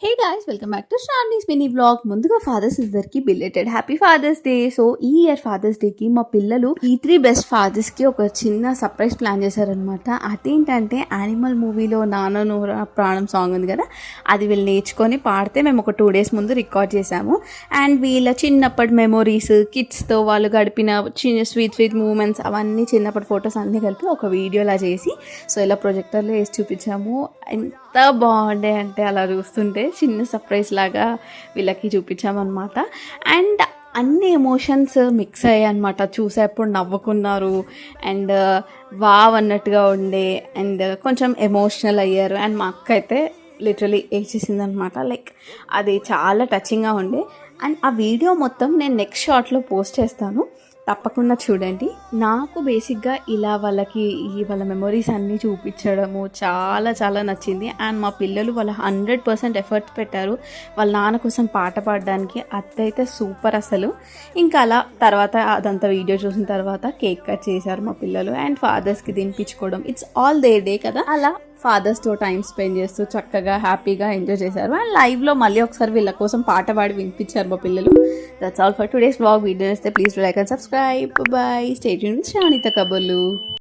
Hey guys, welcome back to Sravani's mini vlog. ముందుగా fathers ఇద్దరికి belated happy father's day. So ఈ year father's డేకి మా పిల్లలు ఈ 3 బెస్ట్ ఫాదర్స్కి ఒక చిన్న సర్ప్రైజ్ ప్లాన్ చేశారనమాట. అదేంటంటే యానిమల్ మూవీలో నాన్న నూర ప్రాణం సాంగ్ ఉంది కదా, అది వీళ్ళు నేర్చుకొని పాడితే మేము ఒక 2 days ముందు రికార్డ్ చేశాము. అండ్ వీళ్ళ చిన్నప్పటి మెమొరీస్, కిడ్స్తో వాళ్ళు గడిపిన చిన్న స్వీట్ మూమెంట్స్, అవన్నీ చిన్నప్పటి ఫొటోస్ అన్నీ కలిపి ఒక వీడియోలా చేసి సో ఇలా ప్రొజెక్టర్లో వేసి చూపించాము. ఎంత బాగుండే అంటే అలా చూస్తుంటే చిన్న సర్ప్రైజ్ లాగా వీళ్ళకి చూపించామన్నమాట. అండ్ అన్ని ఎమోషన్స్ మిక్స్ అయ్యాయి అనమాట. చూసేప్పుడు నవ్వుకున్నారు అండ్ వావ్ అన్నట్టుగా ఉండే అండ్ కొంచెం ఎమోషనల్ అయ్యారు. అండ్ మా అక్క అయితే లిటరలీ ఏడ్చేసింది అనమాట. లైక్ అది చాలా టచింగ్గా ఉండే. అండ్ ఆ వీడియో మొత్తం నేను నెక్స్ట్ షార్ట్లో పోస్ట్ చేస్తాను, తప్పకుండా చూడండి. నాకు బేసిక్గా ఇలా వాళ్ళ మెమొరీస్ అన్నీ చూపించడము చాలా చాలా నచ్చింది. అండ్ మా పిల్లలు వాళ్ళ 100% ఎఫర్ట్స్ పెట్టారు వాళ్ళ నాన్న కోసం పాట పాడడానికి. అదైతే సూపర్ అసలు. ఇంకా అలా తర్వాత అదంతా వీడియో చూసిన తర్వాత కేక్ కట్ చేశారు మా పిల్లలు. అండ్ ఫాదర్స్కి తినిపించుకోవడం, ఇట్స్ ఆల్ దే డే కదా, అలా ఫాదర్స్తో టైం స్పెండ్ చేస్తూ చక్కగా హ్యాపీగా ఎంజాయ్ చేశారు. అండ్ లైవ్లో మళ్ళీ ఒకసారి వీళ్ళ కోసం పాట పాడి వినిపించారు మా పిల్లలు. That's all for today's vlog. Video నచ్చితే please like and subscribe. Bye. Stay tuned with Sravanitha కబుర్లు.